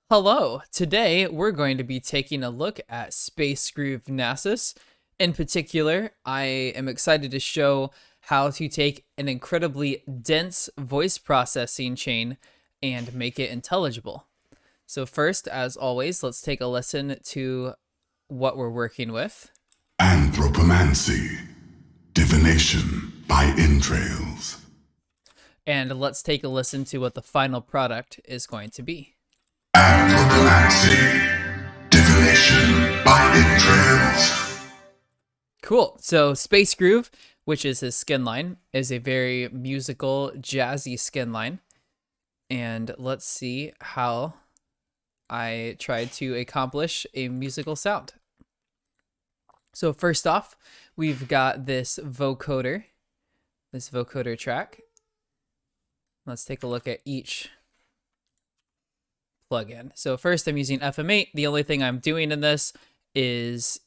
Hello, today we're going to be taking a look at Space Groove Nasus. In particular, I am excited to show how to take an incredibly dense voice processing chain and make it intelligible. So first, as always, let's take a listen to what we're working with. Anthropomancy, divination by entrails. And let's take a listen to what the final product is going to be. Anthropomancy, divination by entrails. Cool. So Space Groove, which is his skin line, is a very musical, jazzy skin line. And let's see how I tried to accomplish a musical sound. So first off, we've got this vocoder track. Let's take a look at each plugin. So first I'm using FM8. The only thing I'm doing in this is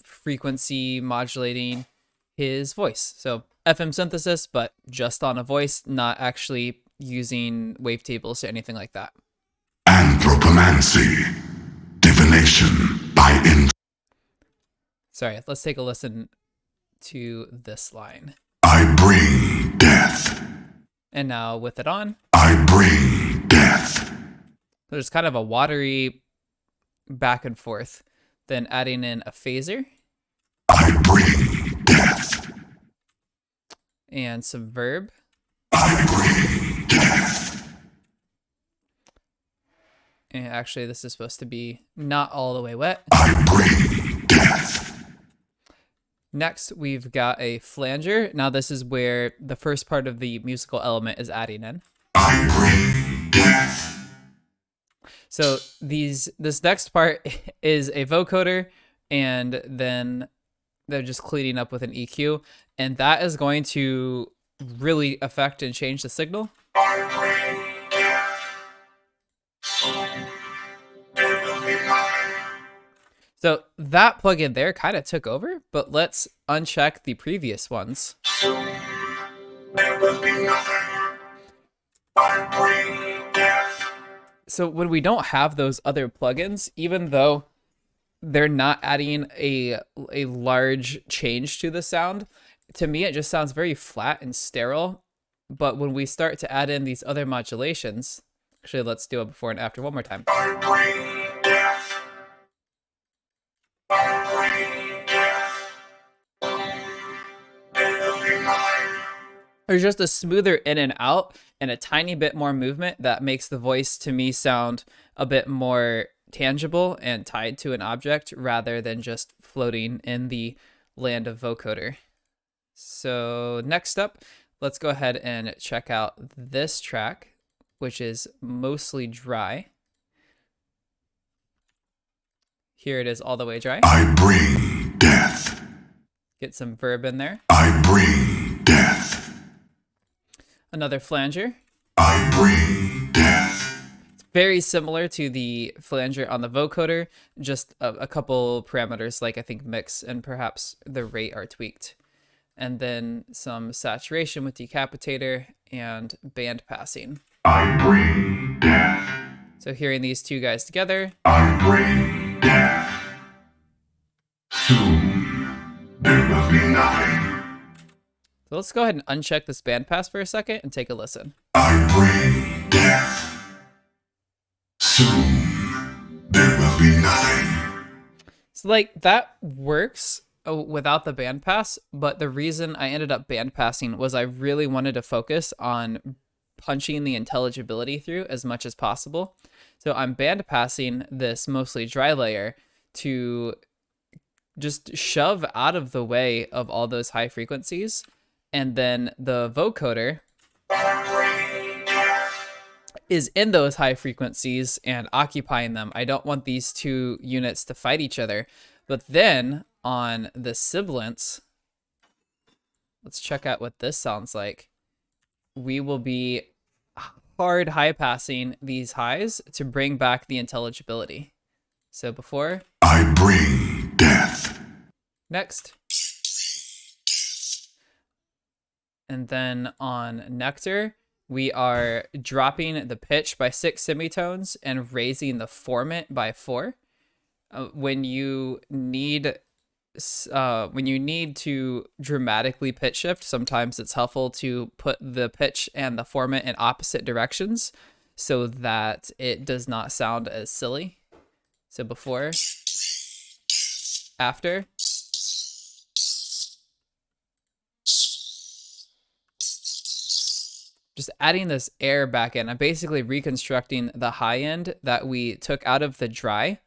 frequency modulating his voice. So FM synthesis, but just on a voice, not actually using wavetables or anything like that. Anthropomancy, divination by entrails. Sorry, let's take a listen to this line. I bring death. And now with it on, I bring death. there's kind of a watery back and forth. Then adding in a phaser. I bring death. And some verb. I bring death. And actually, this is supposed to be not all the way wet. I bring death. Next, we've got a flanger. Now, this is where the first part of the musical element is adding in. I bring death. So this next part is a vocoder, and then they're just cleaning up with an EQ, and that is going to really affect and change the signal. I bring death. Soon there will be light. So that plugin there kind of took over, but let's uncheck the previous ones. Soon there will be nothing. I bring death. So when we don't have those other plugins, even though they're not adding a large change to the sound, to me it just sounds very flat and sterile. But when we start to add in these other modulations, actually let's do a before and after one more time. I bring death. I bring death. There will be light. There's just a smoother in and out and a tiny bit more movement that makes the voice to me sound a bit more tangible and tied to an object rather than just floating in the land of vocoder. So next up, let's go ahead and check out this track, which is mostly dry. Here it is all the way dry. I bring death. Get some verb in there. I bring death. Another flanger. I bring death. Very similar to the flanger on the vocoder, just a couple parameters like I think mix and perhaps the rate are tweaked. And then some saturation with decapitator and band passing. I bring death. So hearing these two guys together. I bring death. Soon there will be nothing. So let's go ahead and uncheck this band pass for a second and take a listen. I bring death. Soon there will be nothing. So like that works without the band pass, but the reason I ended up band passing was I really wanted to focus on punching the intelligibility through as much as possible. So I'm band passing this mostly dry layer to just shove out of the way of all those high frequencies. And then the vocoder is in those high frequencies and occupying them. I don't want these two units to fight each other. But then on the sibilance, let's check out what this sounds like. We will be hard high passing these highs to bring back the intelligibility. So before. I bring death. Next. And then on Nectar, we are dropping the pitch by 6 semitones and raising the formant by 4. When you need to dramatically pitch shift, sometimes it's helpful to put the pitch and the formant in opposite directions so that it does not sound as silly. So before, after. Just adding this air back in. I'm basically reconstructing the high end that we took out of the dry,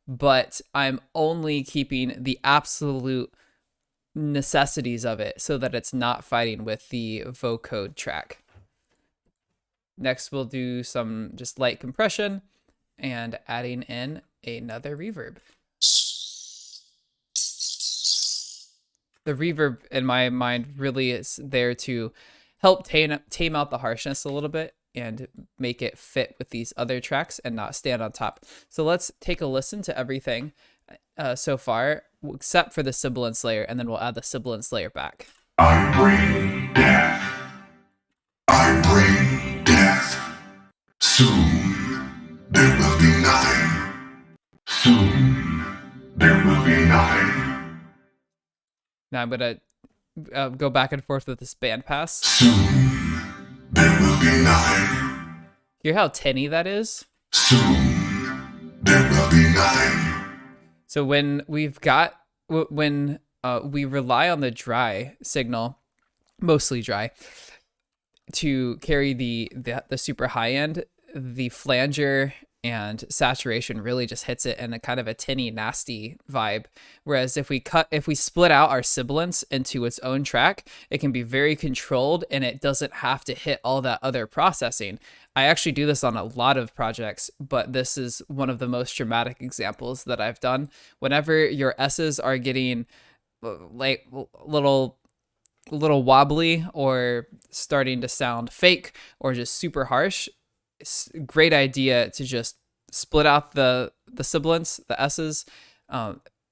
but I'm only keeping the absolute necessities of it so that it's not fighting with the vocoder track. Next, we'll do some just light compression and adding in another reverb. The reverb, in my mind, really is there to help tame out the harshness a little bit and make it fit with these other tracks and not stand on top. So let's take a listen to everything so far, except for the sibilance layer, and then we'll add the sibilance layer back. I bring death. I bring death. Soon there will be nothing. Soon there will be nothing. Now I'm gonna go back and forth with this band pass. Soon there will be nothing. Hear how tinny that is? Soon there will be nothing. So when we rely on the dry signal, mostly dry, to carry the super high end, the flanger and saturation really just hits it in a kind of a tinny, nasty vibe. Whereas if we split out our sibilance into its own track, it can be very controlled and it doesn't have to hit all that other processing. I actually do this on a lot of projects, but this is one of the most dramatic examples that I've done. Whenever your S's are getting like little wobbly or starting to sound fake or just super harsh, it's a great idea to just split out the sibilance, the S's,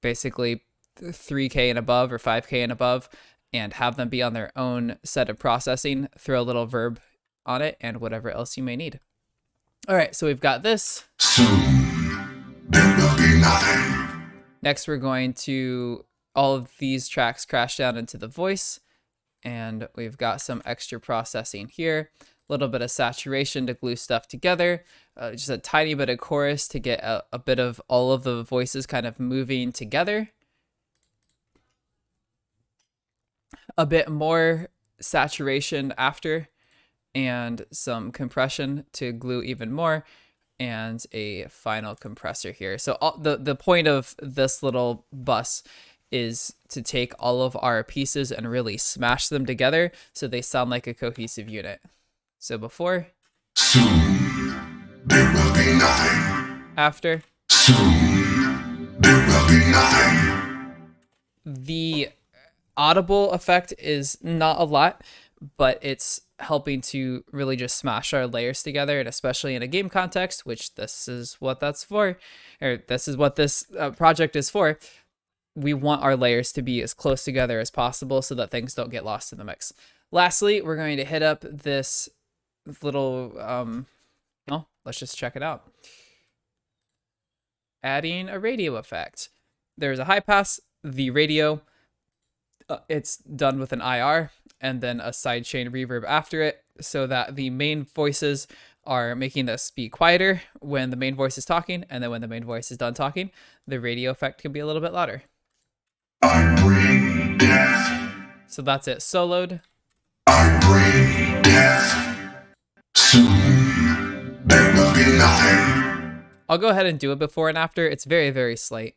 basically 3K and above or 5K and above, and have them be on their own set of processing. Throw a little verb on it and whatever else you may need. All right, so we've got this. Soon there will be nothing. Next, we're going to all of these tracks crash down into the voice, and we've got some extra processing here. A little bit of saturation to glue stuff together, just a tiny bit of chorus to get a bit of all of the voices kind of moving together. A bit more saturation after, and some compression to glue even more, and a final compressor here. So the point of this little bus is to take all of our pieces and really smash them together so they sound like a cohesive unit. So before. Soon there will be nothing. After. Soon there will be nothing. The audible effect is not a lot, but it's helping to really just smash our layers together, and especially in a game context, which this is what that's for, or this is what this project is for. We want our layers to be as close together as possible so that things don't get lost in the mix. Lastly, we're going to hit up this little, let's just check it out. Adding a radio effect. There's a high pass, the radio, it's done with an IR, and then a sidechain reverb after it, so that the main voices are making us be quieter when the main voice is talking, and then when the main voice is done talking, the radio effect can be a little bit louder. I bring death. So that's it, soloed. I bring death. Soon there will be nothing. I'll go ahead and do it before and after. It's very, very slight.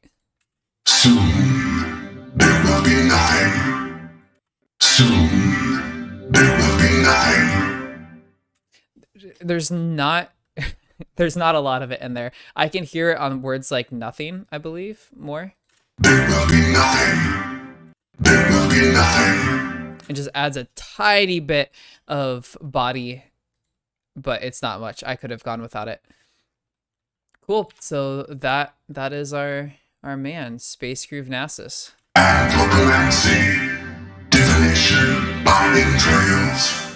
Soon there will be nothing. Soon there will be nothing. There's not a lot of it in there. I can hear it on words like nothing, I believe, more. There will be nothing. There will be nothing. It just adds a tiny bit of body, but it's not much. I could have gone without it. Cool. So that is our man, Space Groove Nasus. Anthropomancy, divination, binding trails.